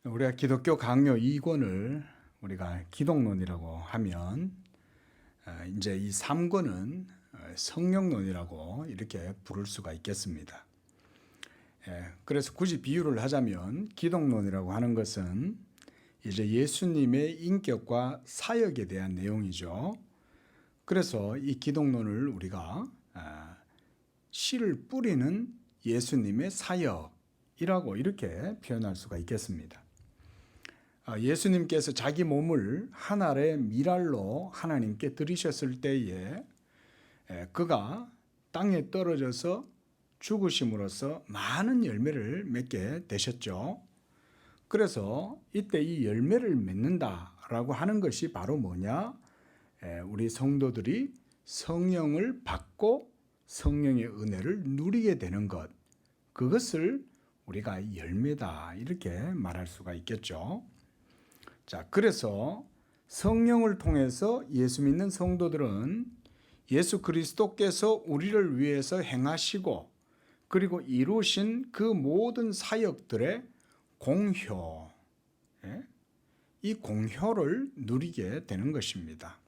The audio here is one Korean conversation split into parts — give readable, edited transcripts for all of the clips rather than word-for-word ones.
우리가 기독교 강요 2권을 우리가 기독론이라고 하면 이제 이 3권은 성령론이라고 이렇게 부를 수가 있겠습니다. 그래서 굳이 비유를 하자면 기독론이라고 하는 것은 이제 예수님의 인격과 사역에 대한 내용이죠. 그래서 이 기독론을 우리가 씨를 뿌리는 예수님의 사역이라고 이렇게 표현할 수가 있겠습니다. 예수님께서 자기 몸을 한 알의 밀알로 하나님께 드리셨을 때에 그가 땅에 떨어져서 죽으심으로써 많은 열매를 맺게 되셨죠. 그래서 이때 이 열매를 맺는다라고 하는 것이 바로 뭐냐? 우리 성도들이 성령을 받고 성령의 은혜를 누리게 되는 것, 그것을 우리가 열매다 이렇게 말할 수가 있겠죠. 자, 그래서 성령을 통해서 예수 믿는 성도들은 예수 그리스도께서 우리를 위해서 행하시고 그리고 이루신 그 모든 사역들의 공효, 이 공효를 누리게 되는 것입니다.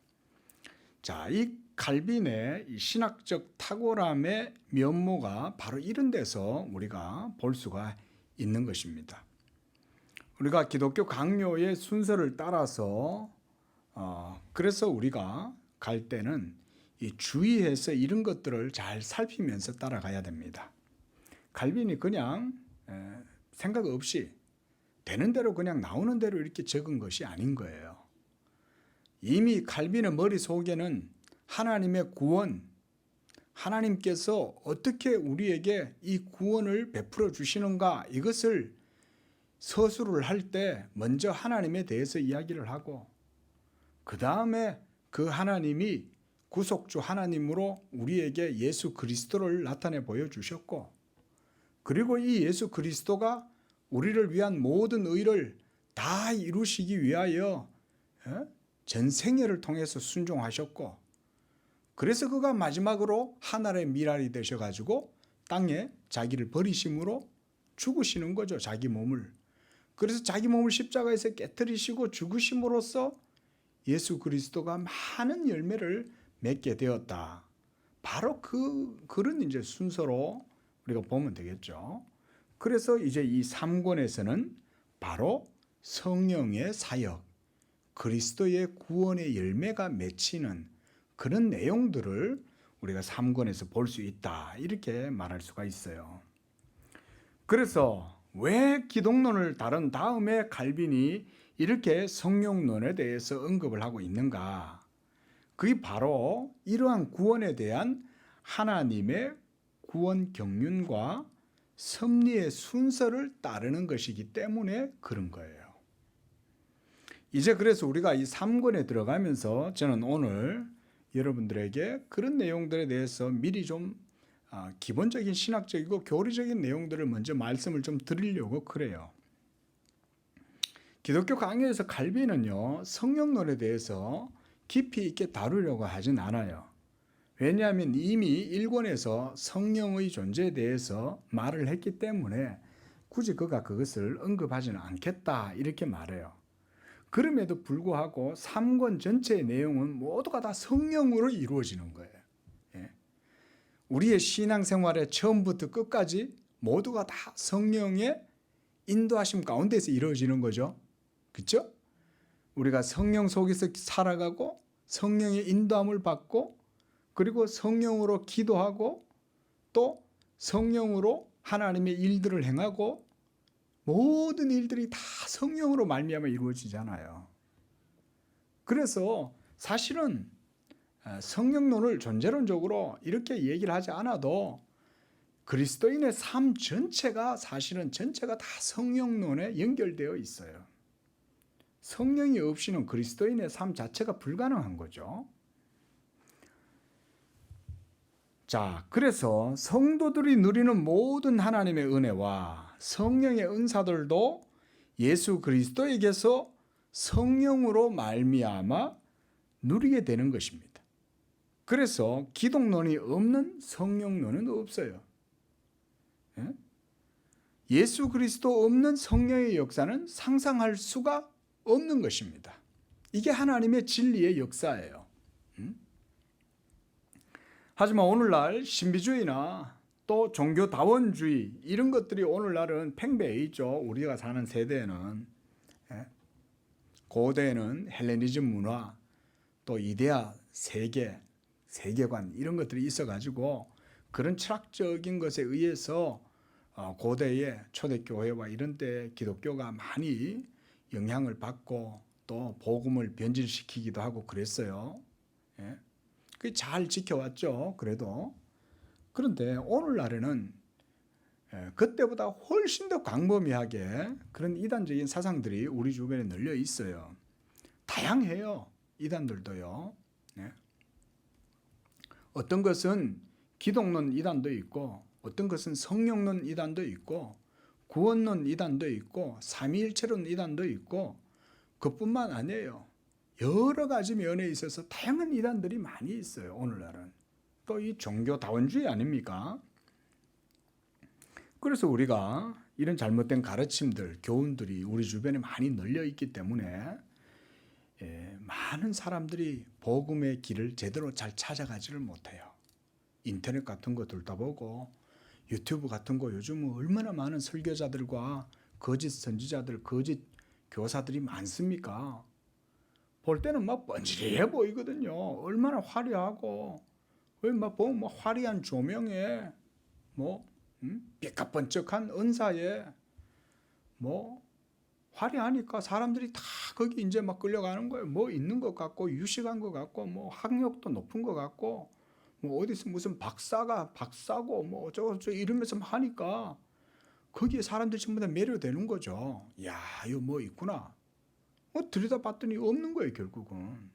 자, 이 칼빈의 신학적 탁월함의 면모가 바로 이런 데서 우리가 볼 수가 있는 것입니다. 우리가 기독교 강요의 순서를 따라서 그래서 우리가 갈 때는 이 주의해서 이런 것들을 잘 살피면서 따라가야 됩니다. 칼빈이 그냥 생각 없이 되는 대로 그냥 나오는 대로 이렇게 적은 것이 아닌 거예요. 이미 칼빈의 머릿속에는 하나님의 구원, 하나님께서 어떻게 우리에게 이 구원을 베풀어 주시는가, 이것을 서술을 할 때 먼저 하나님에 대해서 이야기를 하고 그 다음에 그 하나님이 구속주 하나님으로 우리에게 예수 그리스도를 나타내 보여주셨고, 그리고 이 예수 그리스도가 우리를 위한 모든 의를 다 이루시기 위하여 전생애를 통해서 순종하셨고, 그래서 그가 마지막으로 하늘의 밀알이 되셔가지고 땅에 자기를 버리심으로 죽으시는 거죠. 자기 몸을. 그래서 자기 몸을 십자가에서 깨뜨리시고 죽으심으로써 예수 그리스도가 많은 열매를 맺게 되었다. 바로 그런 이제 순서로 우리가 보면 되겠죠. 그래서 이제 이 3권에서는 바로 성령의 사역, 그리스도의 구원의 열매가 맺히는 그런 내용들을 우리가 3권에서 볼 수 있다. 이렇게 말할 수가 있어요. 그래서 왜 기독론을 다룬 다음에 칼빈이 이렇게 성령론에 대해서 언급을 하고 있는가? 그게 바로 이러한 구원에 대한 하나님의 구원 경륜과 섭리의 순서를 따르는 것이기 때문에 그런 거예요. 이제 그래서 우리가 이 3권에 들어가면서 저는 오늘 여러분들에게 그런 내용들에 대해서 미리 좀 기본적인 신학적이고 교리적인 내용들을 먼저 말씀을 좀 드리려고 그래요. 기독교 강요에서 칼빈은요, 성령론에 대해서 깊이 있게 다루려고 하진 않아요. 왜냐하면 이미 1권에서 성령의 존재에 대해서 말을 했기 때문에 굳이 그가 그것을 언급하지는 않겠다 이렇게 말해요. 그럼에도 불구하고 3권 전체의 내용은 모두가 다 성령으로 이루어지는 거예요. 우리의 신앙생활의 처음부터 끝까지 모두가 다 성령의 인도하심 가운데서 이루어지는 거죠. 그렇죠? 우리가 성령 속에서 살아가고 성령의 인도함을 받고 그리고 성령으로 기도하고 또 성령으로 하나님의 일들을 행하고 모든 일들이 다 성령으로 말미암아 이루어지잖아요. 그래서 사실은 성령론을 존재론적으로 이렇게 얘기를 하지 않아도 그리스도인의 삶 전체가 사실은 전체가 다 성령론에 연결되어 있어요. 성령이 없이는 그리스도인의 삶 자체가 불가능한 거죠. 자, 그래서 성도들이 누리는 모든 하나님의 은혜와 성령의 은사들도 예수 그리스도에게서 성령으로 말미암아 누리게 되는 것입니다. 그래서 기독론이 없는 성령론은 없어요. 예수 그리스도 없는 성령의 역사는 상상할 수가 없는 것입니다. 이게 하나님의 진리의 역사예요. 하지만 오늘날 신비주의나 또 종교다원주의 이런 것들이 오늘날은 팽배해 있죠. 우리가 사는 세대에는. 고대에는 헬레니즘 문화, 또 이데아, 세계관 이런 것들이 있어가지고 그런 철학적인 것에 의해서 고대의 초대교회와 이런 때 기독교가 많이 영향을 받고 또 복음을 변질시키기도 하고 그랬어요. 그게 잘 지켜왔죠. 그래도. 그런데 오늘날에는 그때보다 훨씬 더 광범위하게 그런 이단적인 사상들이 우리 주변에 널려 있어요. 다양해요. 이단들도요. 어떤 것은 기독론 이단도 있고, 어떤 것은 성령론 이단도 있고, 구원론 이단도 있고, 삼위일체론 이단도 있고, 그뿐만 아니에요. 여러 가지 면에 있어서 다양한 이단들이 많이 있어요. 오늘날은. 또 이 종교다원주의 아닙니까? 그래서 우리가 이런 잘못된 가르침들, 교훈들이 우리 주변에 많이 널려 있기 때문에 많은 사람들이 복음의 길을 제대로 잘 찾아가지를 못해요. 인터넷 같은 거 들다보고 유튜브 같은 거 요즘은 얼마나 많은 설교자들과 거짓 선지자들, 거짓 교사들이 많습니까? 볼 때는 막 번지르해 보이거든요. 얼마나 화려하고 막 보면 뭐 화려한 조명에 삐까번쩍한 은사에 화려하니까 사람들이 다 거기 이제 막 끌려가는 거예요. 뭐 있는 것 같고 유식한 것 같고 뭐 학력도 높은 것 같고 뭐 어디서 무슨 박사고 뭐 어쩌고 이러면서 하니까 거기에 사람들이 전부 다 매료되는 거죠. 야, 이거 뭐 있구나. 들여다봤더니 없는 거예요, 결국은.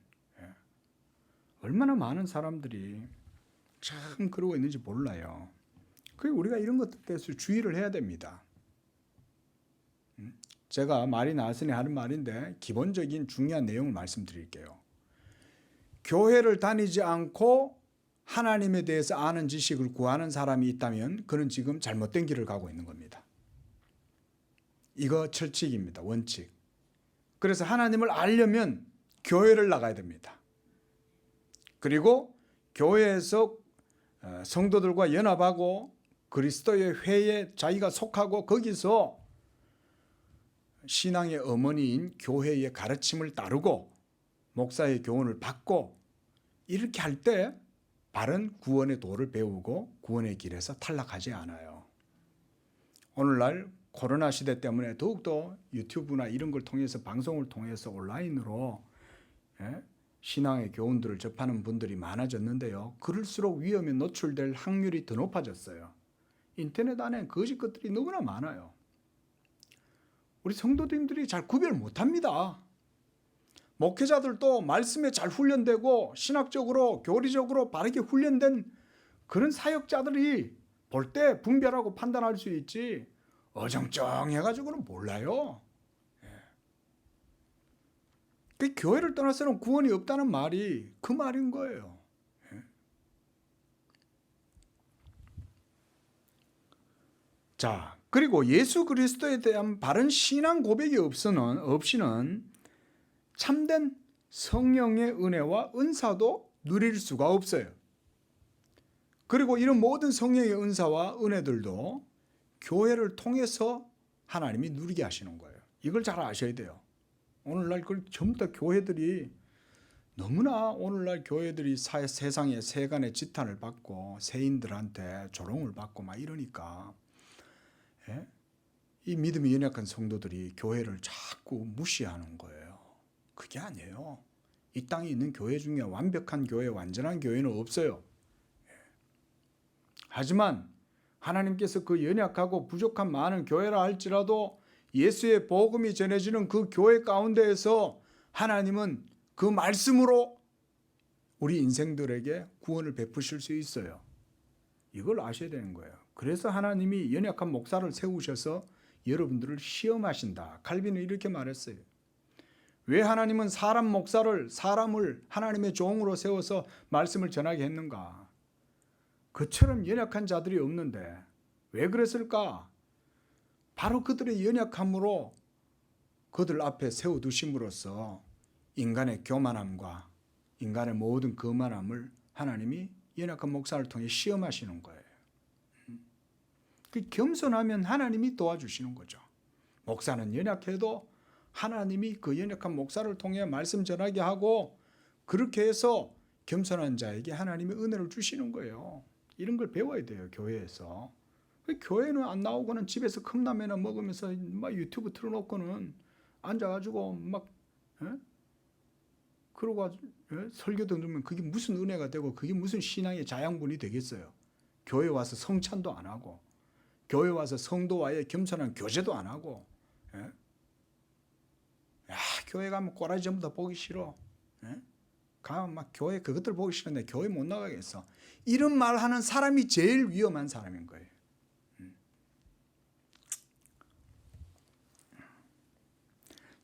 얼마나 많은 사람들이 참 그러고 있는지 몰라요. 그래서 우리가 이런 것들 대해서 주의를 해야 됩니다. 제가 말이 나왔으니 하는 말인데 기본적인 중요한 내용을 말씀드릴게요. 교회를 다니지 않고 하나님에 대해서 아는 지식을 구하는 사람이 있다면 그는 지금 잘못된 길을 가고 있는 겁니다. 이거 철칙입니다. 원칙. 그래서 하나님을 알려면 교회를 나가야 됩니다. 그리고 교회에서 성도들과 연합하고 그리스도의 회에 자기가 속하고 거기서 신앙의 어머니인 교회의 가르침을 따르고 목사의 교훈을 받고 이렇게 할 때 바른 구원의 도를 배우고 구원의 길에서 탈락하지 않아요. 오늘날 코로나 시대 때문에 더욱더 유튜브나 이런 걸 통해서 방송을 통해서 온라인으로 신앙의 교훈들을 접하는 분들이 많아졌는데요. 그럴수록 위험에 노출될 확률이 더 높아졌어요. 인터넷 안에 거짓 것들이 너무나 많아요. 우리 성도님들이 잘 구별 못합니다. 목회자들도 말씀에 잘 훈련되고 신학적으로 교리적으로 바르게 훈련된 그런 사역자들이 볼 때 분별하고 판단할 수 있지 어정쩡해가지고는 몰라요. 그 교회를 떠나서는 구원이 없다는 말이 그 말인 거예요. 자, 그리고 예수 그리스도에 대한 바른 신앙 고백이 없이는 참된 성령의 은혜와 은사도 누릴 수가 없어요. 그리고 이런 모든 성령의 은사와 은혜들도 교회를 통해서 하나님이 누리게 하시는 거예요. 이걸 잘 아셔야 돼요. 오늘날 전부 다 교회들이 너무나 오늘날 교회들이 세상에 세간의 지탄을 받고 세인들한테 조롱을 받고 막 이러니까 이 믿음이 연약한 성도들이 교회를 자꾸 무시하는 거예요. 그게 아니에요. 이 땅에 있는 교회 중에 완벽한 교회, 완전한 교회는 없어요. 하지만 하나님께서 그 연약하고 부족한 많은 교회라 할지라도 예수의 복음이 전해지는 그 교회 가운데에서 하나님은 그 말씀으로 우리 인생들에게 구원을 베푸실 수 있어요. 이걸 아셔야 되는 거예요. 그래서 하나님이 연약한 목사를 세우셔서 여러분들을 시험하신다. 칼빈은 이렇게 말했어요. 왜 하나님은 사람을 하나님의 종으로 세워서 말씀을 전하게 했는가? 그처럼 연약한 자들이 없는데 왜 그랬을까? 바로 그들의 연약함으로 그들 앞에 세워두심으로써 인간의 교만함과 인간의 모든 거만함을 하나님이 연약한 목사를 통해 시험하시는 거예요. 그 겸손하면 하나님이 도와주시는 거죠. 목사는 연약해도 하나님이 그 연약한 목사를 통해 말씀 전하게 하고 그렇게 해서 겸손한 자에게 하나님이 은혜를 주시는 거예요. 이런 걸 배워야 돼요, 교회에서. 교회는 안 나오고는 집에서 컵라면이나 먹으면서 막 유튜브 틀어놓고는 앉아가지고 막 그러고 설교 듣으면 그게 무슨 은혜가 되고 그게 무슨 신앙의 자양분이 되겠어요. 교회 와서 성찬도 안 하고 교회 와서 성도와의 겸손한 교제도 안 하고 교회 가면 꼬라지 전부 다 보기 싫어. 가면 막 교회 그것들 보기 싫은데 교회 못 나가겠어. 이런 말 하는 사람이 제일 위험한 사람인 거예요.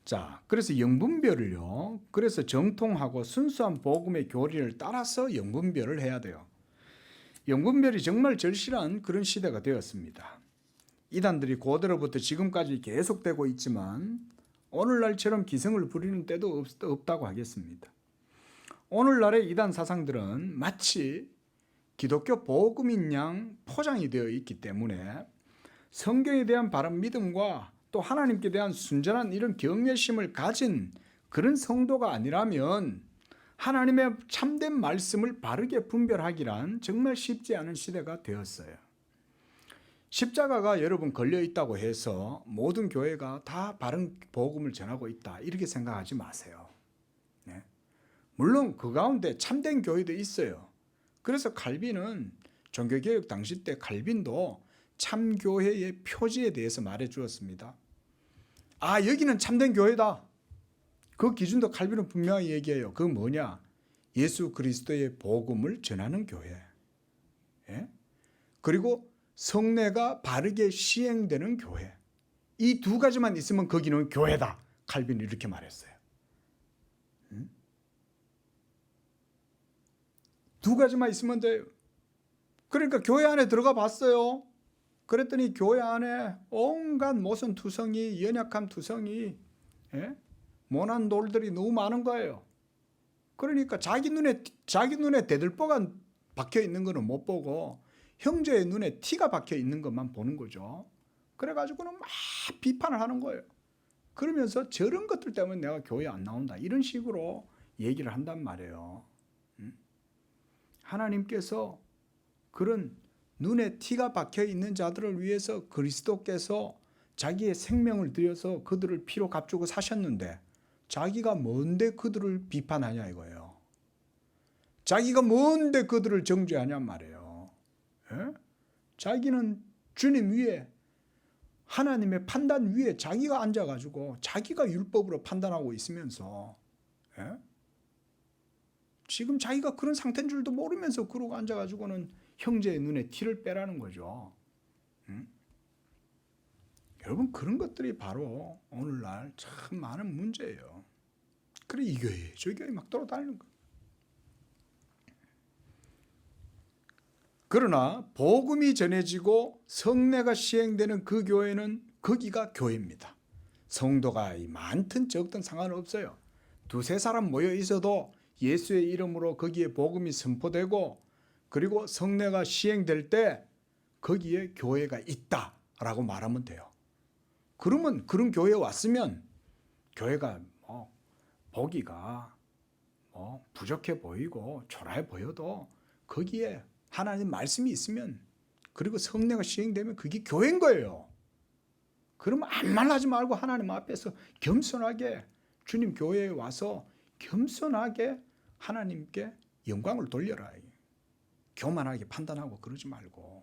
자, 그래서 영분별을요. 그래서 정통하고 순수한 복음의 교리를 따라서 영분별을 해야 돼요. 영분별이 정말 절실한 그런 시대가 되었습니다. 이단들이 고대로부터 지금까지 계속되고 있지만 오늘날처럼 기승을 부리는 때도 없다고 하겠습니다. 오늘날의 이단 사상들은 마치 기독교 복음인 양 포장이 되어 있기 때문에 성경에 대한 바른 믿음과 또 하나님께 대한 순전한 이런 경외심을 가진 그런 성도가 아니라면 하나님의 참된 말씀을 바르게 분별하기란 정말 쉽지 않은 시대가 되었어요. 십자가가 여러분 걸려 있다고 해서 모든 교회가 다 바른 복음을 전하고 있다 이렇게 생각하지 마세요. 네? 물론 그 가운데 참된 교회도 있어요. 그래서 칼빈은 종교개혁 당시 때 칼빈도 참교회의 표지에 대해서 말해 주었습니다. 여기는 참된 교회다. 그 기준도 칼빈은 분명히 얘기해요. 그건 뭐냐? 예수 그리스도의 복음을 전하는 교회. 그리고 성례가 바르게 시행되는 교회. 이 두 가지만 있으면 거기는 교회다. 칼빈이 이렇게 말했어요. 두 가지만 있으면 돼요. 그러니까 교회 안에 들어가 봤어요. 그랬더니 교회 안에 온갖 모순투성이, 연약함 투성이, 모난 돌들이 너무 많은 거예요. 그러니까 자기 눈에 대들보가 박혀 있는 거는 못 보고 형제의 눈에 티가 박혀 있는 것만 보는 거죠. 그래가지고는 막 비판을 하는 거예요. 그러면서 저런 것들 때문에 내가 교회 안 나온다 이런 식으로 얘기를 한단 말이에요. 하나님께서 그런 눈에 티가 박혀 있는 자들을 위해서 그리스도께서 자기의 생명을 들여서 그들을 피로 값주고 사셨는데 자기가 뭔데 그들을 비판하냐 이거예요. 자기가 뭔데 그들을 정죄하냐 말이에요. 자기는 주님 위에 하나님의 판단 위에 자기가 앉아가지고 자기가 율법으로 판단하고 있으면서 지금 자기가 그런 상태인 줄도 모르면서 그러고 앉아가지고는 형제의 눈에 티를 빼라는 거죠. 여러분 그런 것들이 바로 오늘날 참 많은 문제예요. 그래 이 교회 저 교회 막 돌아다니는 거. 그러나 복음이 전해지고 성례가 시행되는 그 교회는 거기가 교회입니다. 성도가 많든 적든 상관없어요. 두세 사람 모여 있어도 예수의 이름으로 거기에 복음이 선포되고 그리고 성례가 시행될 때 거기에 교회가 있다라고 말하면 돼요. 그러면 그런 교회에 왔으면 교회가 보기가 부족해 보이고 초라해 보여도 거기에 하나님 말씀이 있으면 그리고 성례가 시행되면 그게 교회인 거예요. 그러면 아무 말 하지 말고 하나님 앞에서 겸손하게 주님 교회에 와서 겸손하게 하나님께 영광을 돌려라. 교만하게 판단하고 그러지 말고.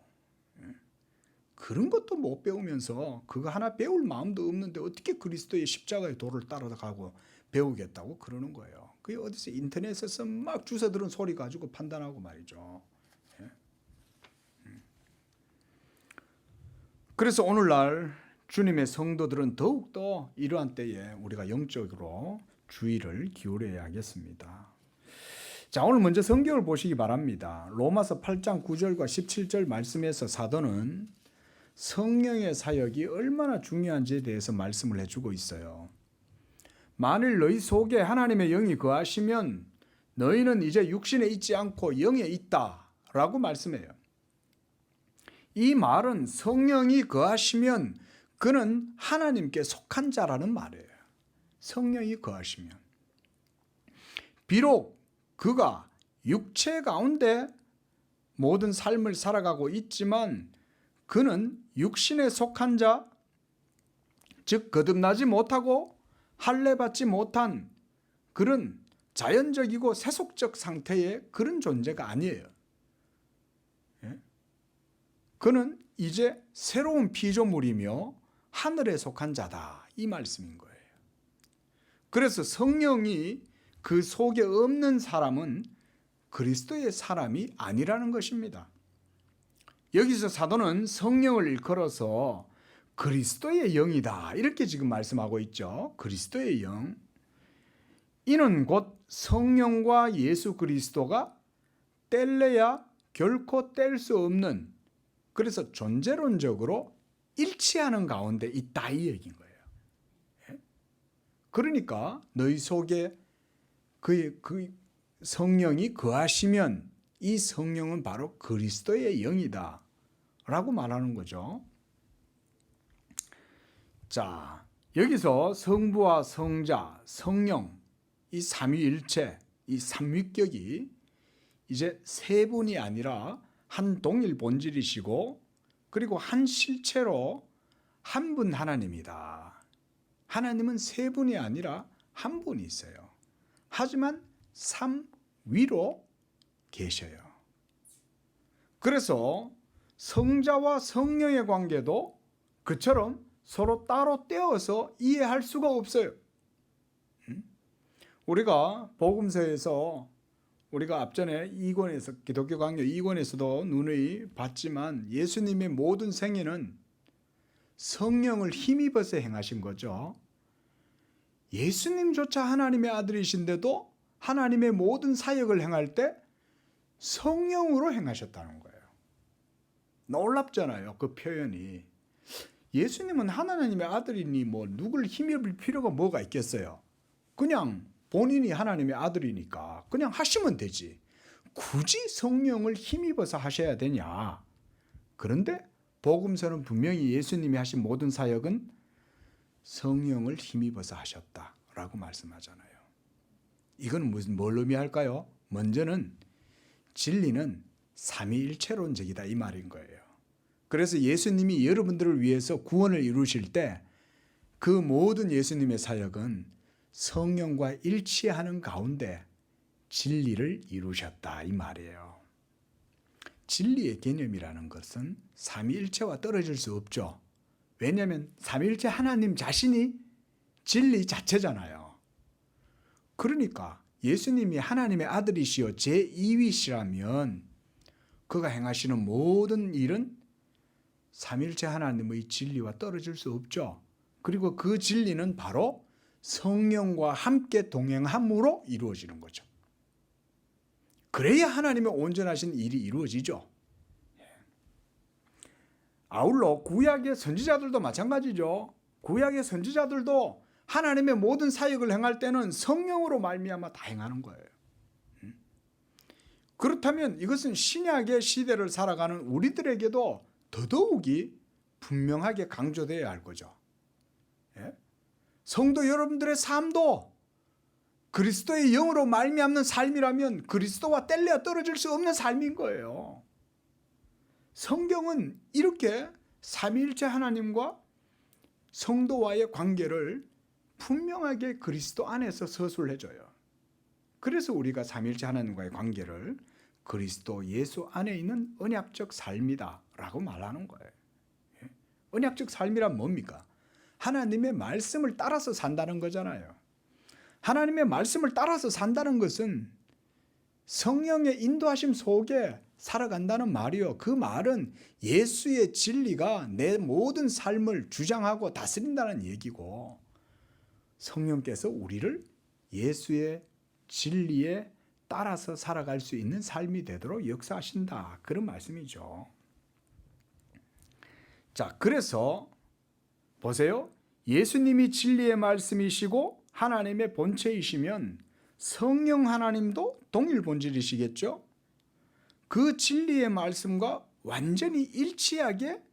그런 것도 못 배우면서 그거 하나 배울 마음도 없는데 어떻게 그리스도의 십자가의 도를 따라가고 배우겠다고 그러는 거예요. 그게 어디서 인터넷에서 막 주워 들은 소리 가지고 판단하고 말이죠. 그래서 오늘날 주님의 성도들은 더욱더 이러한 때에 우리가 영적으로 주의를 기울여야겠습니다. 자, 오늘 먼저 성경을 보시기 바랍니다. 로마서 8장 9절과 17절 말씀에서 사도는 성령의 사역이 얼마나 중요한지에 대해서 말씀을 해주고 있어요. 만일 너희 속에 하나님의 영이 거하시면 너희는 이제 육신에 있지 않고 영에 있다 라고 말씀해요. 이 말은 성령이 거하시면 그는 하나님께 속한 자라는 말이에요. 성령이 거하시면. 비록 그가 육체 가운데 모든 삶을 살아가고 있지만 그는 육신에 속한 자, 즉 거듭나지 못하고 할례받지 못한 그런 자연적이고 세속적 상태의 그런 존재가 아니에요. 그는 이제 새로운 피조물이며 하늘에 속한 자다 이 말씀인 거예요. 그래서 성령이 그 속에 없는 사람은 그리스도의 사람이 아니라는 것입니다. 여기서 사도는 성령을 일컬어서 그리스도의 영이다 이렇게 지금 말씀하고 있죠. 그리스도의 영. 이는 곧 성령과 예수 그리스도가 뗄래야 결코 뗄 수 없는, 그래서 존재론적으로 일치하는 가운데 있다 이 얘기인 거예요. 그러니까 너희 속에 그 성령이 거하시면 이 성령은 바로 그리스도의 영이다 라고 말하는 거죠. 자, 여기서 성부와 성자, 성령, 이 삼위일체, 이 삼위격이 이제 세 분이 아니라 한 동일 본질이시고 그리고 한 실체로 한 분 하나님이다. 하나님은 세 분이 아니라 한 분이 있어요. 하지만 삼위로 계셔요. 그래서 성자와 성령의 관계도 그처럼 서로 따로 떼어서 이해할 수가 없어요. 우리가 복음서에서 우리가 앞전에 2권에서 기독교 강요 2권에서도 누누이 봤지만 예수님의 모든 생애는 성령을 힘입어서 행하신 거죠. 예수님조차 하나님의 아들이신데도 하나님의 모든 사역을 행할 때 성령으로 행하셨다는 거예요. 놀랍잖아요. 그 표현이. 예수님은 하나님의 아들이니 뭐 누굴 힘입을 필요가 뭐가 있겠어요. 그냥 본인이 하나님의 아들이니까 그냥 하시면 되지. 굳이 성령을 힘입어서 하셔야 되냐. 그런데 복음서는 분명히 예수님이 하신 모든 사역은 성령을 힘입어서 하셨다라고 말씀하잖아요. 이건 뭘 의미할까요? 먼저는 진리는 삼위일체론적이다 이 말인 거예요. 그래서 예수님이 여러분들을 위해서 구원을 이루실 때 그 모든 예수님의 사역은 성령과 일치하는 가운데 진리를 이루셨다 이 말이에요. 진리의 개념이라는 것은 삼위일체와 떨어질 수 없죠. 왜냐하면 삼위일체 하나님 자신이 진리 자체잖아요. 그러니까 예수님이 하나님의 아들이시여 제2위시라면 그가 행하시는 모든 일은 삼위일체 하나님의 진리와 떨어질 수 없죠. 그리고 그 진리는 바로 성령과 함께 동행함으로 이루어지는 거죠. 그래야 하나님의 온전하신 일이 이루어지죠. 아울러 구약의 선지자들도 마찬가지죠. 구약의 선지자들도 하나님의 모든 사역을 행할 때는 성령으로 말미암아 다 행하는 거예요. 그렇다면 이것은 신약의 시대를 살아가는 우리들에게도 더더욱이 분명하게 강조되어야 할 거죠. 성도 여러분들의 삶도 그리스도의 영으로 말미암는 삶이라면 그리스도와 뗄래야 떨어질 수 없는 삶인 거예요. 성경은 이렇게 삼위일체 하나님과 성도와의 관계를 분명하게 그리스도 안에서 서술해줘요. 그래서 우리가 삼위일체 하나님과의 관계를 그리스도 예수 안에 있는 언약적 삶이다 라고 말하는 거예요. 언약적 삶이란 뭡니까? 하나님의 말씀을 따라서 산다는 거잖아요. 하나님의 말씀을 따라서 산다는 것은 성령의 인도하심 속에 살아간다는 말이요. 그 말은 예수의 진리가 내 모든 삶을 주장하고 다스린다는 얘기고, 성령께서 우리를 예수의 진리에 따라서 살아갈 수 있는 삶이 되도록 역사하신다. 그런 말씀이죠. 자, 그래서 보세요. 예수님이 진리의 말씀이시고 하나님의 본체이시면 성령 하나님도 동일 본질이시겠죠? 그 진리의 말씀과 완전히 일치하게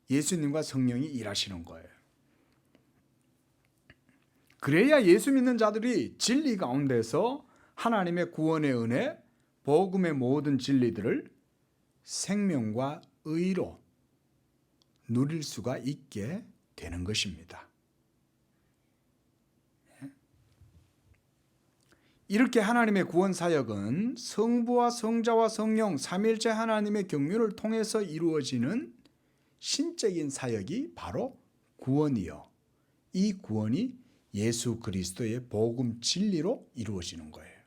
예수님과 성령이 일하시는 거예요. 그래야 예수 믿는 자들이 진리 가운데서 하나님의 구원의 은혜, 복음의 모든 진리들을 생명과 의로 누릴 수가 있게 되는 것입니다. 이렇게 하나님의 구원 사역은 성부와 성자와 성령 삼위일체 하나님의 경륜을 통해서 이루어지는 신적인 사역이 바로 구원이요. 이 구원이 예수 그리스도의 복음 진리로 이루어지는 거예요.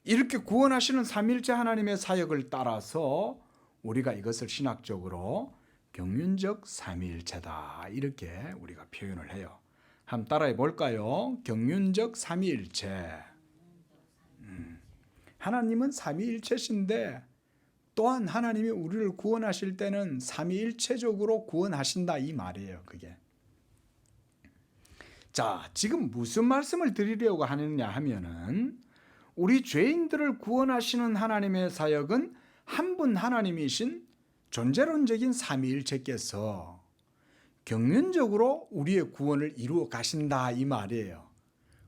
이렇게 구원하시는 삼위일체 하나님의 사역을 따라서 우리가 이것을 신학적으로 경륜적 삼위일체다 이렇게 우리가 표현을 해요. 한번 따라해 볼까요? 경륜적 삼위일체. 하나님은 삼위일체신데 또한 하나님이 우리를 구원하실 때는 삼위일체적으로 구원하신다 이 말이에요. 그게. 자, 지금 무슨 말씀을 드리려고 하느냐 하면은 우리 죄인들을 구원하시는 하나님의 사역은 한 분 하나님이신 존재론적인 삼위일체께서 경륜적으로 우리의 구원을 이루어 가신다 이 말이에요.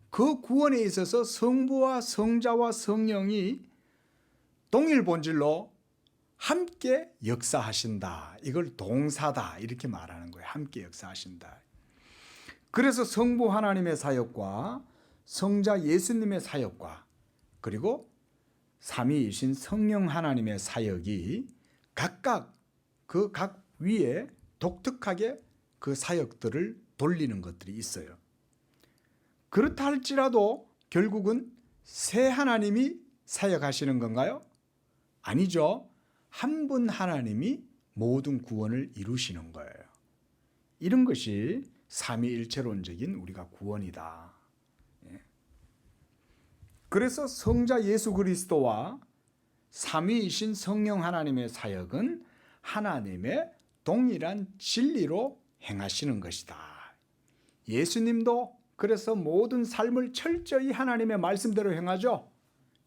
그 구원에 있어서 성부와 성자와 성령이 동일 본질로 함께 역사하신다. 이걸 동사다 이렇게 말하는 거예요. 함께 역사하신다. 그래서 성부 하나님의 사역과 성자 예수님의 사역과 그리고 삼위이신 성령 하나님의 사역이 각각 그 각 위에 독특하게 그 사역들을 돌리는 것들이 있어요. 그렇다 할지라도 결국은 세 하나님이 사역하시는 건가요? 아니죠. 한 분 하나님이 모든 구원을 이루시는 거예요. 이런 것이 삼위일체론적인 우리가 구원이다. 그래서 성자 예수 그리스도와 삼위이신 성령 하나님의 사역은 하나님의 동일한 진리로 행하시는 것이다. 예수님도 그래서 모든 삶을 철저히 하나님의 말씀대로 행하죠.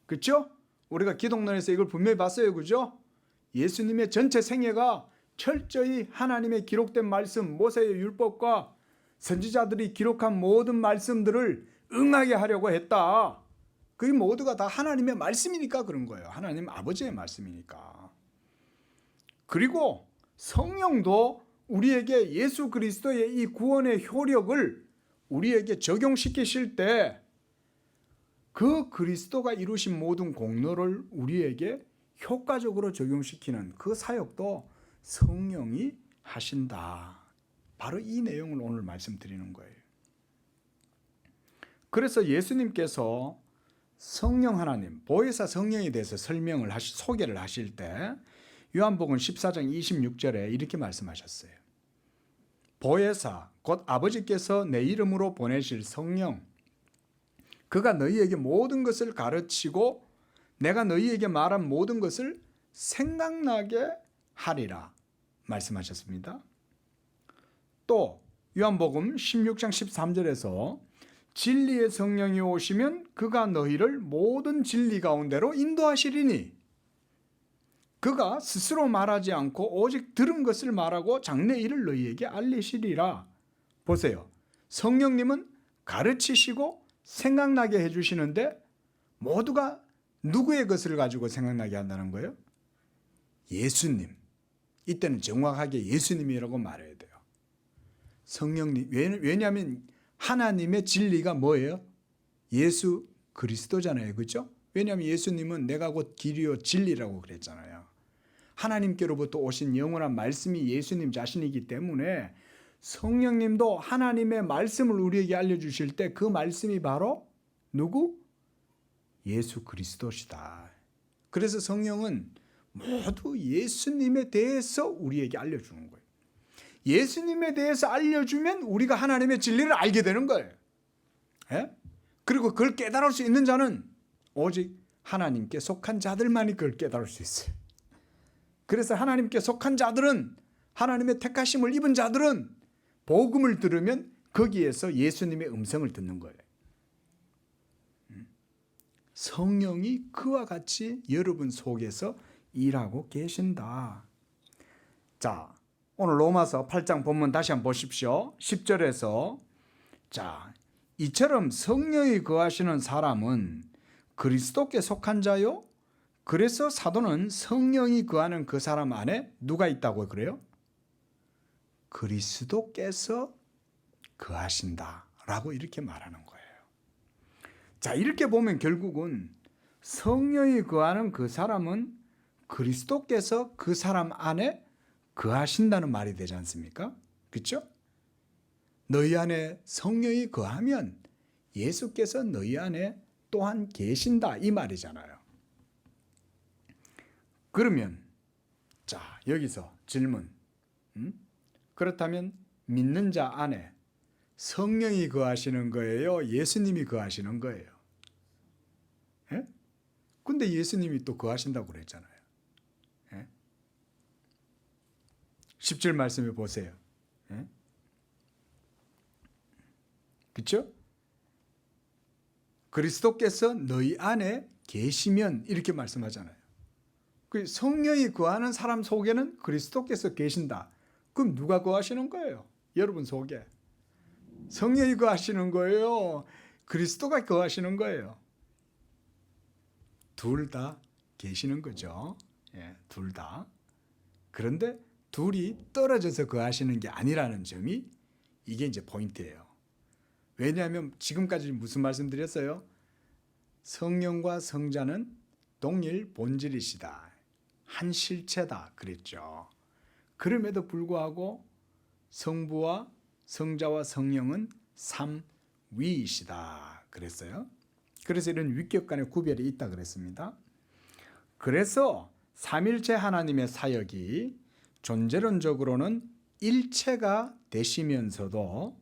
그렇죠? 우리가 기독론에서 이걸 분명히 봤어요. 그죠? 예수님의 전체 생애가 철저히 하나님의 기록된 말씀, 모세의 율법과 선지자들이 기록한 모든 말씀들을 응하게 하려고 했다. 그게 모두가 다 하나님의 말씀이니까 그런 거예요. 하나님 아버지의 말씀이니까. 그리고 성령도 우리에게 예수 그리스도의 이 구원의 효력을 우리에게 적용시키실 때 그 그리스도가 이루신 모든 공로를 우리에게 효과적으로 적용시키는 그 사역도 성령이 하신다. 바로 이 내용을 오늘 말씀드리는 거예요. 그래서 예수님께서 성령 하나님, 보혜사 성령에 대해서 소개를 하실 때 요한복음 14장 26절에 이렇게 말씀하셨어요. 보혜사, 곧 아버지께서 내 이름으로 보내실 성령, 그가 너희에게 모든 것을 가르치고 내가 너희에게 말한 모든 것을 생각나게 하리라 말씀하셨습니다. 또 요한복음 16장 13절에서 진리의 성령이 오시면 그가 너희를 모든 진리 가운데로 인도하시리니 그가 스스로 말하지 않고 오직 들은 것을 말하고 장래 일을 너희에게 알리시리라. 보세요. 성령님은 가르치시고 생각나게 해주시는데 모두가 누구의 것을 가지고 생각나게 한다는 거예요? 예수님. 이때는 정확하게 예수님이라고 말해야 돼요. 성령님. 왜냐하면 하나님의 진리가 뭐예요? 예수 그리스도잖아요. 그렇죠? 왜냐하면 예수님은 내가 곧 길이요 진리라고 그랬잖아요. 하나님께로부터 오신 영원한 말씀이 예수님 자신이기 때문에 성령님도 하나님의 말씀을 우리에게 알려주실 때 그 말씀이 바로 누구? 예수 그리스도시다. 그래서 성령은 모두 예수님에 대해서 우리에게 알려주는 거예요. 예수님에 대해서 알려주면 우리가 하나님의 진리를 알게 되는 거예요. 예? 그리고 그걸 깨달을 수 있는 자는 오직 하나님께 속한 자들만이 그걸 깨달을 수 있어요. 그래서 하나님께 속한 자들은 하나님의 택하심을 입은 자들은 복음을 들으면 거기에서 예수님의 음성을 듣는 거예요. 성령이 그와 같이 여러분 속에서 일하고 계신다. 자, 오늘 로마서 8장 본문 다시 한번 보십시오. 10절에서 자, 이처럼 성령이 거하시는 사람은 그리스도께 속한 자요. 그래서 사도는 성령이 거하는 그 사람 안에 누가 있다고 그래요? 그리스도께서 거하신다라고 이렇게 말하는 거예요. 자, 이렇게 보면 결국은 성령이 거하는 그 사람은 그리스도께서 그 사람 안에 거하신다는 말이 되지 않습니까? 그렇죠? 너희 안에 성령이 거하면 예수께서 너희 안에 또한 계신다 이 말이잖아요. 그러면 자, 여기서 질문. 그렇다면 믿는 자 안에 성령이 거하시는 거예요? 예수님이 거하시는 거예요? 예? 근데 예수님이 또 거하신다고 그랬잖아요. 예? 10절 말씀해 보세요. 예? 그렇죠? 그리스도께서 너희 안에 계시면 이렇게 말씀하잖아요. 그 성령이 거하는 사람 속에는 그리스도께서 계신다. 그럼 누가 거하시는 거예요? 여러분 속에. 성령이 거하시는 거예요? 그리스도가 거하시는 거예요? 둘 다 계시는 거죠. 예, 둘 다. 그런데 둘이 떨어져서 거하시는 게 아니라는 점이 이게 이제 포인트예요. 왜냐하면 지금까지 무슨 말씀 드렸어요? 성령과 성자는 동일 본질이시다. 한 실체다 그랬죠. 그럼에도 불구하고 성부와 성자와 성령은 삼위이시다 그랬어요. 그래서 이런 위격 간의 구별이 있다 그랬습니다. 그래서 삼일체 하나님의 사역이 존재론적으로는 일체가 되시면서도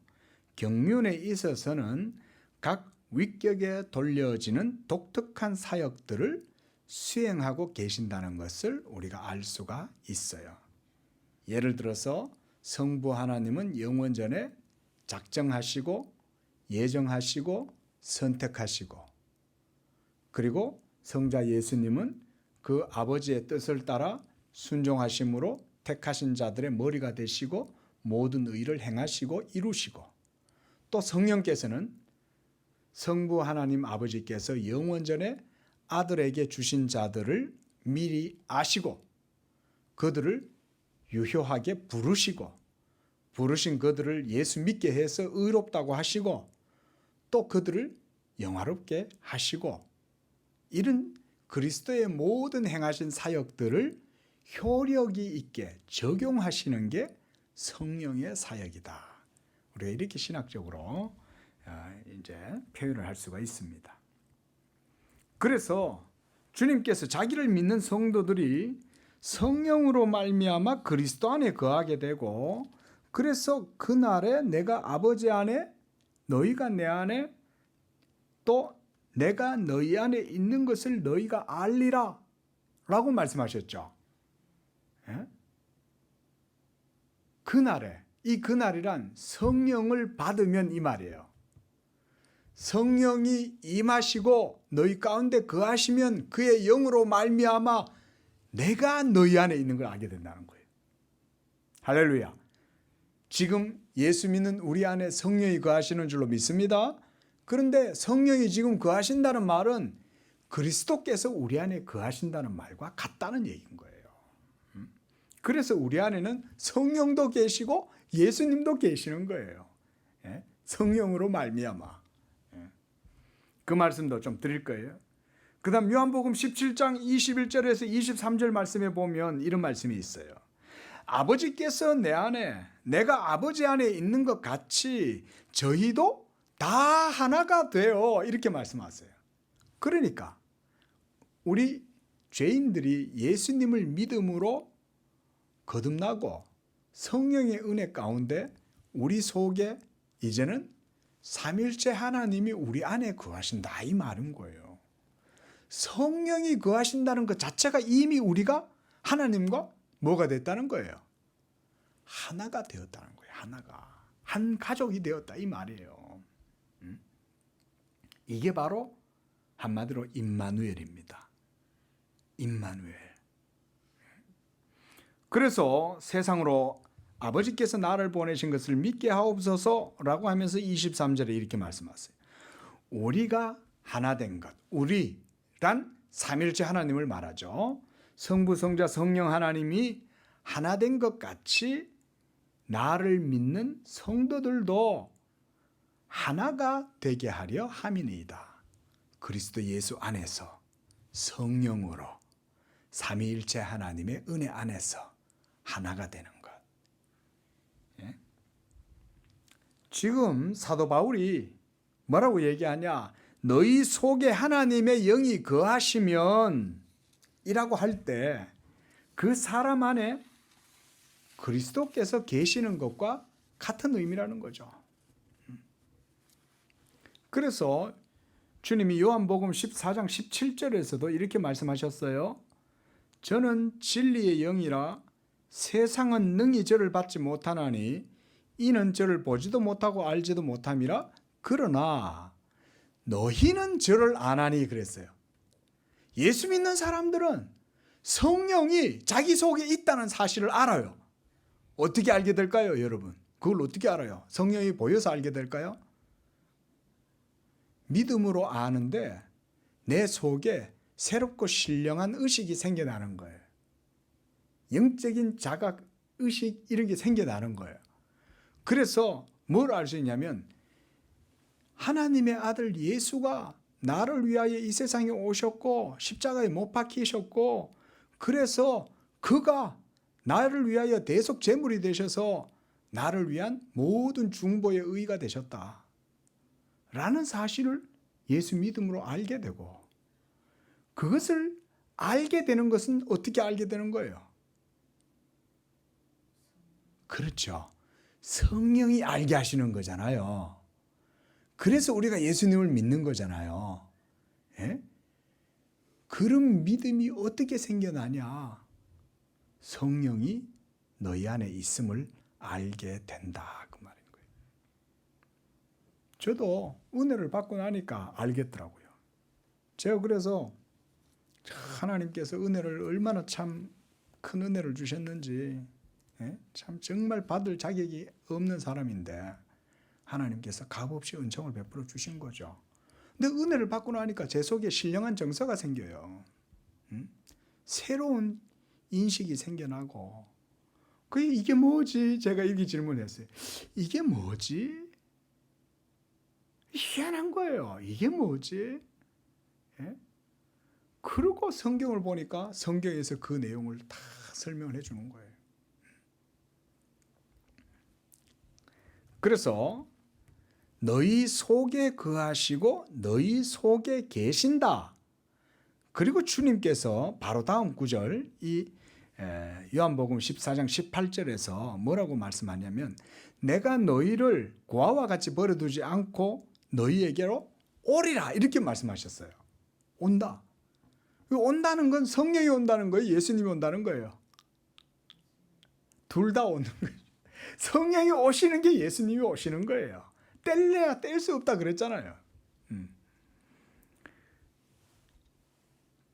경륜에 있어서는 각 위격에 돌려지는 독특한 사역들을 수행하고 계신다는 것을 우리가 알 수가 있어요. 예를 들어서 성부 하나님은 영원전에 작정하시고 예정하시고 선택하시고, 그리고 성자 예수님은 그 아버지의 뜻을 따라 순종하심으로 택하신 자들의 머리가 되시고 모든 의를 행하시고 이루시고, 또 성령께서는 성부 하나님 아버지께서 영원전에 아들에게 주신 자들을 미리 아시고 그들을 유효하게 부르시고, 부르신 그들을 예수 믿게 해서 의롭다고 하시고, 또 그들을 영화롭게 하시고, 이런 그리스도의 모든 행하신 사역들을 효력이 있게 적용하시는 게 성령의 사역이다. 우리가 이렇게 신학적으로 이제 표현을 할 수가 있습니다. 그래서 주님께서 자기를 믿는 성도들이 성령으로 말미암아 그리스도 안에 거하게 되고, 그래서 그날에 내가 아버지 안에 너희가 내 안에 또 내가 너희 안에 있는 것을 너희가 알리라 라고 말씀하셨죠. 예? 그날에, 이 그날이란 성령을 받으면 이 말이에요. 성령이 임하시고 너희 가운데 거하시면 그의 영으로 말미암아 내가 너희 안에 있는 걸 알게 된다는 거예요. 할렐루야. 지금 예수 믿는 우리 안에 성령이 거하시는 줄로 믿습니다. 그런데 성령이 지금 거하신다는 말은 그리스도께서 우리 안에 거하신다는 말과 같다는 얘기인 거예요. 그래서 우리 안에는 성령도 계시고 예수님도 계시는 거예요. 성령으로 말미암아. 그 말씀도 좀 드릴 거예요. 그 다음 요한복음 17장 21절에서 23절 말씀에 보면 이런 말씀이 있어요. 아버지께서 내 안에, 내가 아버지 안에 있는 것 같이 저희도 다 하나가 되어, 이렇게 말씀하세요. 그러니까 우리 죄인들이 예수님을 믿음으로 거듭나고 성령의 은혜 가운데 우리 속에 이제는 삼일체 하나님이 우리 안에 거하신다 이 말인 거예요. 성령이 거하신다는 것 자체가 이미 우리가 하나님과 뭐가 됐다는 거예요? 하나가 되었다는 거예요. 하나가. 한 가족이 되었다 이 말이에요. 이게 바로 한마디로 임마누엘입니다. 임마누엘. 그래서 세상으로 아버지께서 나를 보내신 것을 믿게 하옵소서라고 하면서 23절에 이렇게 말씀하세요. 우리가 하나 된 것. 우리란 삼일째 하나님을 말하죠. 성부, 성자, 성령 하나님이 하나 된 것 같이 나를 믿는 성도들도 하나가 되게 하려 함이니이다. 그리스도 예수 안에서 성령으로 삼위일체 하나님의 은혜 안에서 하나가 되는 것. 예? 지금 사도 바울이 뭐라고 얘기하냐? 너희 속에 하나님의 영이 거하시면 이라고 할 때 그 사람 안에 그리스도께서 계시는 것과 같은 의미라는 거죠. 그래서 주님이 요한복음 14장 17절에서도 이렇게 말씀하셨어요. 저는 진리의 영이라 세상은 능히 저를 받지 못하나니 이는 저를 보지도 못하고 알지도 못함이라. 그러나 너희는 저를 아나니 그랬어요. 예수 믿는 사람들은 성령이 자기 속에 있다는 사실을 알아요. 어떻게 알게 될까요, 여러분? 그걸 어떻게 알아요? 성령이 보여서 알게 될까요? 믿음으로 아는데 내 속에 새롭고 신령한 의식이 생겨나는 거예요. 영적인 자각, 의식 이런 게 생겨나는 거예요. 그래서 뭘 알 수 있냐면 하나님의 아들 예수가 나를 위하여 이 세상에 오셨고 십자가에 못 박히셨고 그래서 그가 나를 위하여 대속 제물이 되셔서 나를 위한 모든 중보의 의가 되셨다 라는 사실을 예수 믿음으로 알게 되고 그것을 알게 되는 것은 어떻게 알게 되는 거예요? 그렇죠. 성령이 알게 하시는 거잖아요. 그래서 우리가 예수님을 믿는 거잖아요. 예? 그런 믿음이 어떻게 생겨나냐? 성령이 너희 안에 있음을 알게 된다 그 말인 거예요. 저도 은혜를 받고 나니까 알겠더라고요. 제가 그래서 하나님께서 은혜를 얼마나 참 큰 은혜를 주셨는지 참 정말 받을 자격이 없는 사람인데 하나님께서 값없이 은총을 베풀어 주신 거죠. 근데 은혜를 받고 나니까 제 속에 신령한 정서가 생겨요. 새로운 인식이 생겨나고 이게 뭐지? 제가 이렇게 질문했어요. 이게 뭐지? 희한한 거예요. 이게 뭐지? 예? 그러고 성경을 보니까 성경에서 그 내용을 다 설명을 해주는 거예요. 그래서 너희 속에 거하시고 너희 속에 계신다. 그리고 주님께서 바로 다음 구절 이 요한복음 14장 18절에서 뭐라고 말씀하냐면 내가 너희를 고아와 같이 버려두지 않고 너희에게로 오리라 이렇게 말씀하셨어요. 온다. 온다는 건 성령이 온다는 거예요. 예수님이 온다는 거예요. 둘 다 오는 거예요. 성령이 오시는 게 예수님이 오시는 거예요. 뗄래야 뗄 수 없다 그랬잖아요.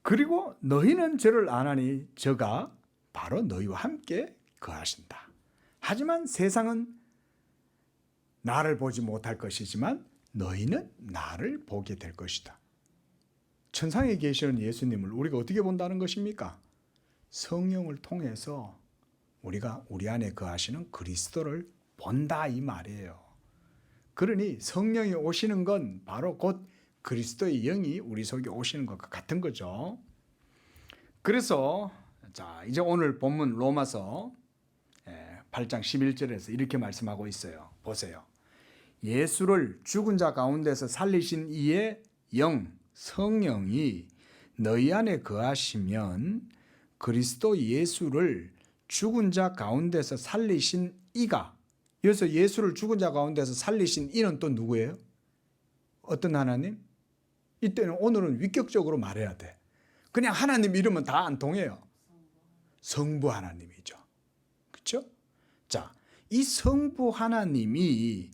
그리고 너희는 저를 아나니 저가 바로 너희와 함께 거하신다. 하지만 세상은 나를 보지 못할 것이지만 너희는 나를 보게 될 것이다. 천상에 계시는 예수님을 우리가 어떻게 본다는 것입니까? 성령을 통해서 우리가 우리 안에 거하시는 그리스도를 본다 이 말이에요. 그러니 성령이 오시는 건 바로 곧 그리스도의 영이 우리 속에 오시는 것과 같은 거죠. 그래서 자 이제 오늘 본문 로마서 8장 11절에서 이렇게 말씀하고 있어요. 보세요. 예수를 죽은 자 가운데서 살리신 이의 영 성령이 너희 안에 거하시면 그리스도 예수를 죽은 자 가운데서 살리신 이가 여기서 예수를 죽은 자 가운데서 살리신 이는 또 누구예요? 어떤 하나님? 이때는 오늘은 위격적으로 말해야 돼. 그냥 하나님 이름은 다 안 통해요. 성부 하나님이죠. 그렇죠? 자, 이 성부 하나님이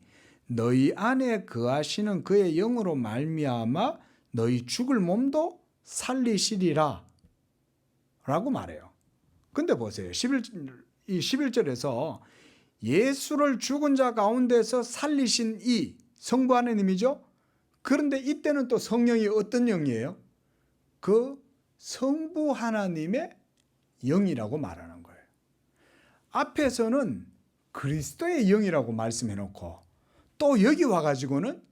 너희 안에 거하시는 그의 영으로 말미암아 너희 죽을 몸도 살리시리라 라고 말해요. 근데 보세요. 이 11절에서 예수를 죽은 자 가운데서 살리신 이 성부 하나님이죠. 그런데 이때는 또 성령이 어떤 영이에요? 그 성부 하나님의 영이라고 말하는 거예요. 앞에서는 그리스도의 영이라고 말씀해 놓고 또 여기 와가지고는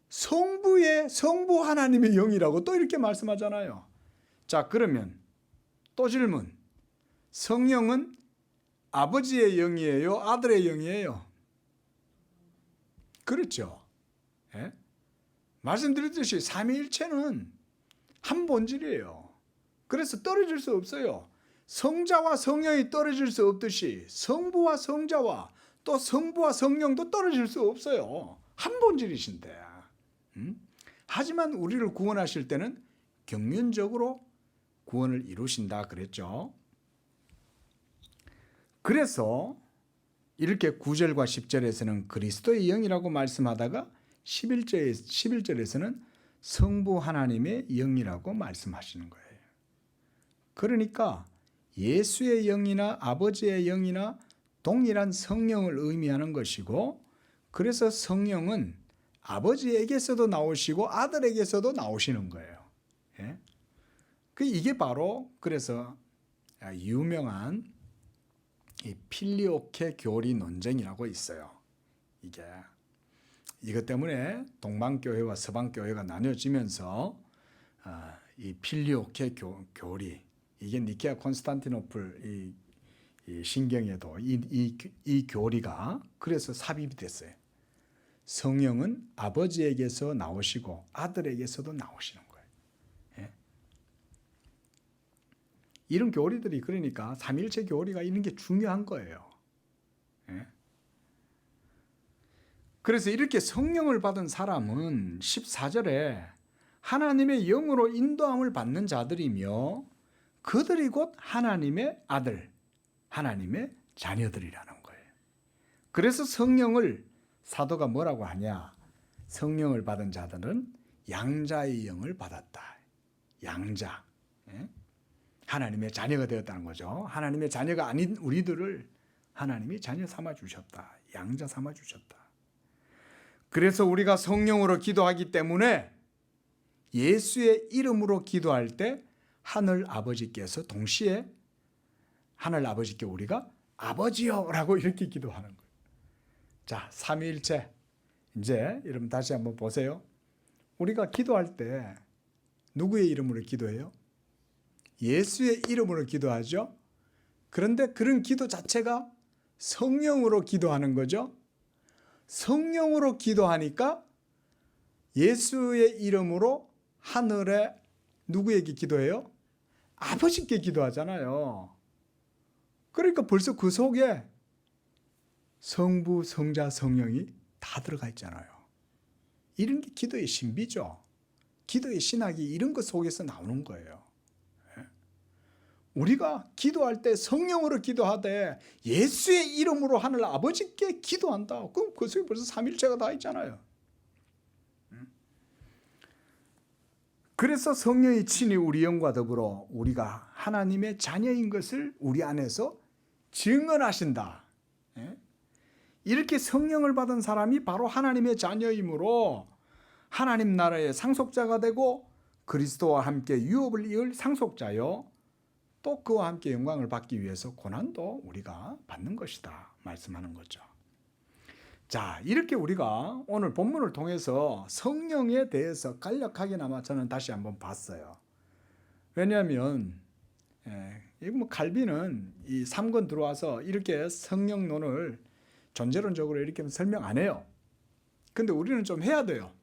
성부 하나님의 영이라고 또 이렇게 말씀하잖아요. 자, 그러면 또 질문. 성령은 아버지의 영이에요? 아들의 영이에요? 그렇죠. 예? 말씀드렸듯이 삼위일체는 한 본질이에요. 그래서 떨어질 수 없어요. 성자와 성령이 떨어질 수 없듯이 성부와 성자와 또 성부와 성령도 떨어질 수 없어요. 한 본질이신데. 하지만 우리를 구원하실 때는 경륜적으로 구원을 이루신다 그랬죠. 그래서 이렇게 9절과 10절에서는 그리스도의 영이라고 말씀하다가 11절에서는 성부 하나님의 영이라고 말씀하시는 거예요. 그러니까 예수의 영이나 아버지의 영이나 동일한 성령을 의미하는 것이고, 그래서 성령은 아버지에게서도 나오시고 아들에게서도 나오시는 거예요. 예? 이게 바로 그래서 유명한 이 필리오케 교리 논쟁이라고 있어요. 이것 때문에 동방교회와 서방교회가 나뉘어지면서 이 필리오케 교리, 이게 니케아 콘스탄티노플 이 신경에도 이 교리가 그래서 삽입이 됐어요. 성령은 아버지에게서 나오시고 아들에게서도 나오시는 거예요. 예? 이런 교리들이 그러니까 삼일체 교리가 이런 게 중요한 거예요. 예? 그래서 이렇게 성령을 받은 사람은 14절에 하나님의 영으로 인도함을 받는 자들이며 그들이 곧 하나님의 아들, 하나님의 자녀들이라는 거예요. 그래서 성령을 사도가 뭐라고 하냐? 성령을 받은 자들은 양자의 영을 받았다. 양자. 하나님의 자녀가 되었다는 거죠. 하나님의 자녀가 아닌 우리들을 하나님이 자녀 삼아 주셨다. 양자 삼아 주셨다. 그래서 우리가 성령으로 기도하기 때문에 예수의 이름으로 기도할 때 하늘 아버지께서 동시에 하늘 아버지께 우리가 아버지요라고 이렇게 기도하는 거예요. 자, 삼위일체. 이제 여러분 다시 한번 보세요. 우리가 기도할 때 누구의 이름으로 기도해요? 예수의 이름으로 기도하죠. 그런데 그런 기도 자체가 성령으로 기도하는 거죠. 성령으로 기도하니까 예수의 이름으로 하늘에 누구에게 기도해요? 아버지께 기도하잖아요. 그러니까 벌써 그 속에 성부, 성자, 성령이 다 들어가 있잖아요. 이런 게 기도의 신비죠. 기도의 신학이 이런 것 속에서 나오는 거예요. 우리가 기도할 때 성령으로 기도하되 예수의 이름으로 하늘 아버지께 기도한다. 그럼 그 속에 벌써 삼일체가 다 있잖아요. 그래서 성령이 친히 우리 영과 더불어 우리가 하나님의 자녀인 것을 우리 안에서 증언하신다. 이렇게 성령을 받은 사람이 바로 하나님의 자녀이므로 하나님 나라의 상속자가 되고 그리스도와 함께 유업을 이을 상속자요, 또 그와 함께 영광을 받기 위해서 고난도 우리가 받는 것이다 말씀하는 거죠. 자, 이렇게 우리가 오늘 본문을 통해서 성령에 대해서 간략하게나마 저는 다시 한번 봤어요. 왜냐하면 칼빈은 이 3권 들어와서 이렇게 성령론을 존재론적으로 이렇게 설명 안 해요. 근데 우리는 좀 해야 돼요.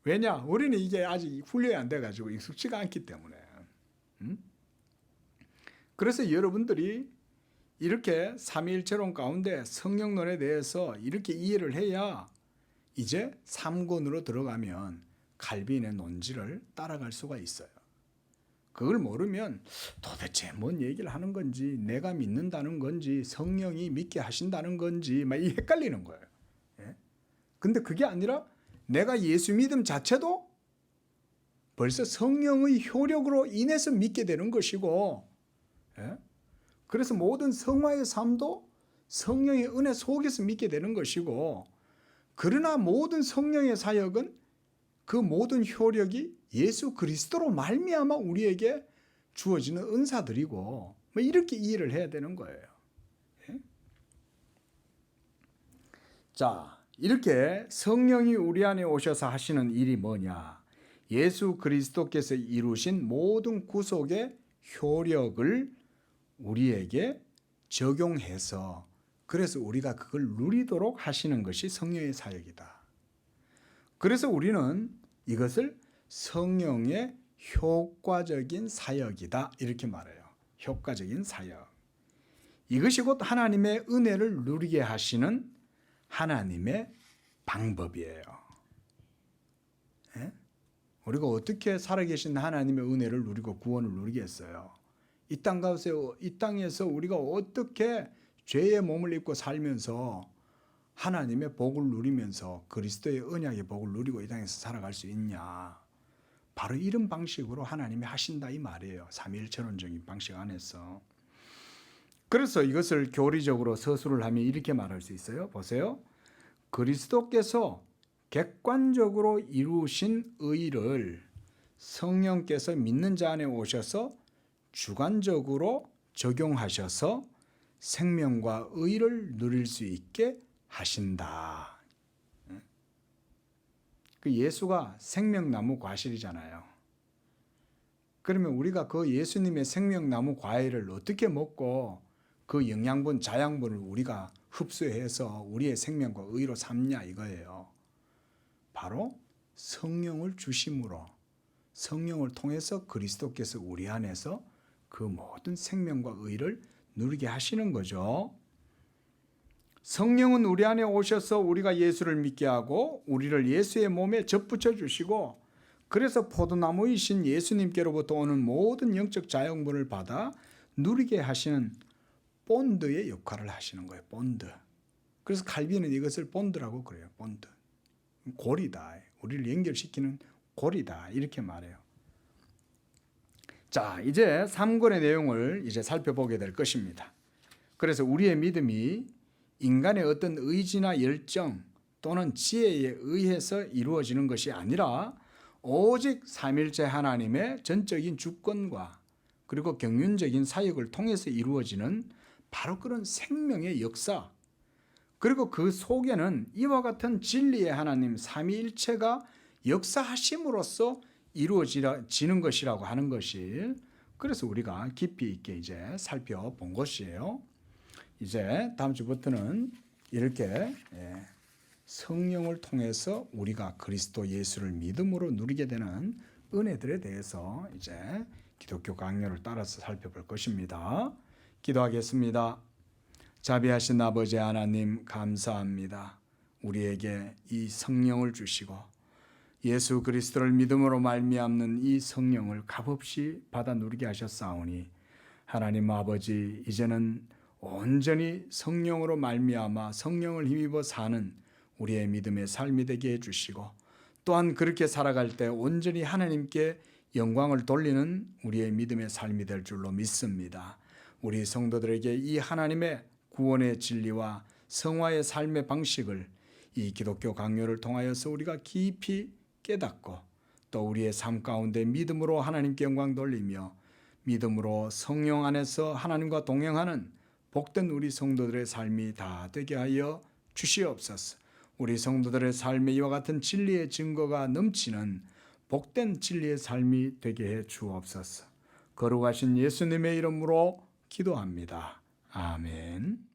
왜냐? 우리는 이게 아직 훈련이 안 돼가지고 익숙지가 않기 때문에. 그래서 여러분들이 이렇게 삼위일체론 가운데 성령론에 대해서 이렇게 이해를 해야 이제 3권으로 들어가면 칼빈의 논지를 따라갈 수가 있어요. 그걸 모르면 도대체 뭔 얘기를 하는 건지, 내가 믿는다는 건지, 성령이 믿게 하신다는 건지 막 헷갈리는 거예요. 예? 근데 그게 아니라 내가 예수 믿음 자체도 벌써 성령의 효력으로 인해서 믿게 되는 것이고, 예? 그래서 모든 성화의 삶도 성령의 은혜 속에서 믿게 되는 것이고, 그러나 모든 성령의 사역은 그 모든 효력이 예수 그리스도로 말미암아 우리에게 주어지는 은사들이고, 뭐 이렇게 이해를 해야 되는 거예요. 예? 자, 이렇게 성령이 우리 안에 오셔서 하시는 일이 뭐냐? 예수 그리스도께서 이루신 모든 구속의 효력을 우리에게 적용해서, 그래서 우리가 그걸 누리도록 하시는 것이 성령의 사역이다. 그래서 우리는 이것을 성령의 효과적인 사역이다 이렇게 말해요. 효과적인 사역. 이것이 곧 하나님의 은혜를 누리게 하시는 하나님의 방법이에요. 예? 우리가 어떻게 살아계신 하나님의 은혜를 누리고 구원을 누리겠어요? 이 땅에서 우리가 어떻게 죄의 몸을 입고 살면서 하나님의 복을 누리면서 그리스도의 언약의 복을 누리고 이 땅에서 살아갈 수 있냐? 바로 이런 방식으로 하나님이 하신다 이 말이에요. 삼위일체론적인 방식 안에서. 그래서 이것을 교리적으로 서술을 하면 이렇게 말할 수 있어요. 보세요. 그리스도께서 객관적으로 이루신 의를 성령께서 믿는 자 안에 오셔서 주관적으로 적용하셔서 생명과 의를 누릴 수 있게 하신다. 그 예수가 생명나무 과실이잖아요. 그러면 우리가 그 예수님의 생명나무 과일을 어떻게 먹고 그 영양분, 자양분을 우리가 흡수해서 우리의 생명과 의로 삼냐 이거예요. 바로 성령을 주심으로, 성령을 통해서 그리스도께서 우리 안에서 그 모든 생명과 의를 누리게 하시는 거죠. 성령은 우리 안에 오셔서 우리가 예수를 믿게 하고 우리를 예수의 몸에 접붙여 주시고, 그래서 포도나무이신 예수님께로부터 오는 모든 영적 자양분을 받아 누리게 하시는 본드의 역할을 하시는 거예요. 본드. 그래서 칼빈은 이것을 본드라고 그래요. 본드. 고리다. 우리를 연결시키는 고리다. 이렇게 말해요. 자, 이제 3권의 내용을 이제 살펴보게 될 것입니다. 그래서 우리의 믿음이 인간의 어떤 의지나 열정 또는 지혜에 의해서 이루어지는 것이 아니라 오직 삼일째 하나님의 전적인 주권과 그리고 경륜적인 사역을 통해서 이루어지는 바로 그런 생명의 역사, 그리고 그 속에는 이와 같은 진리의 하나님 삼위일체가 역사하심으로써 이루어지는 것이라고 하는 것이, 그래서 우리가 깊이 있게 이제 살펴본 것이에요. 이제 다음 주부터는 이렇게 성령을 통해서 우리가 그리스도 예수를 믿음으로 누리게 되는 은혜들에 대해서 이제 기독교 강요를 따라서 살펴볼 것입니다. 기도하겠습니다. 자비하신 아버지 하나님 감사합니다. 우리에게 이 성령을 주시고 예수 그리스도를 믿음으로 말미암는 이 성령을 값없이 받아 누리게 하셨사오니, 하나님 아버지 이제는 온전히 성령으로 말미암아 성령을 힘입어 사는 우리의 믿음의 삶이 되게 해주시고, 또한 그렇게 살아갈 때 온전히 하나님께 영광을 돌리는 우리의 믿음의 삶이 될 줄로 믿습니다. 우리 성도들에게 이 하나님의 구원의 진리와 성화의 삶의 방식을 이 기독교 강요를 통하여서 우리가 깊이 깨닫고, 또 우리의 삶 가운데 믿음으로 하나님께 영광 돌리며 믿음으로 성령 안에서 하나님과 동행하는 복된 우리 성도들의 삶이 다 되게 하여 주시옵소서. 우리 성도들의 삶에 이와 같은 진리의 증거가 넘치는 복된 진리의 삶이 되게 해 주옵소서. 거룩하신 예수님의 이름으로 기도합니다. 아멘.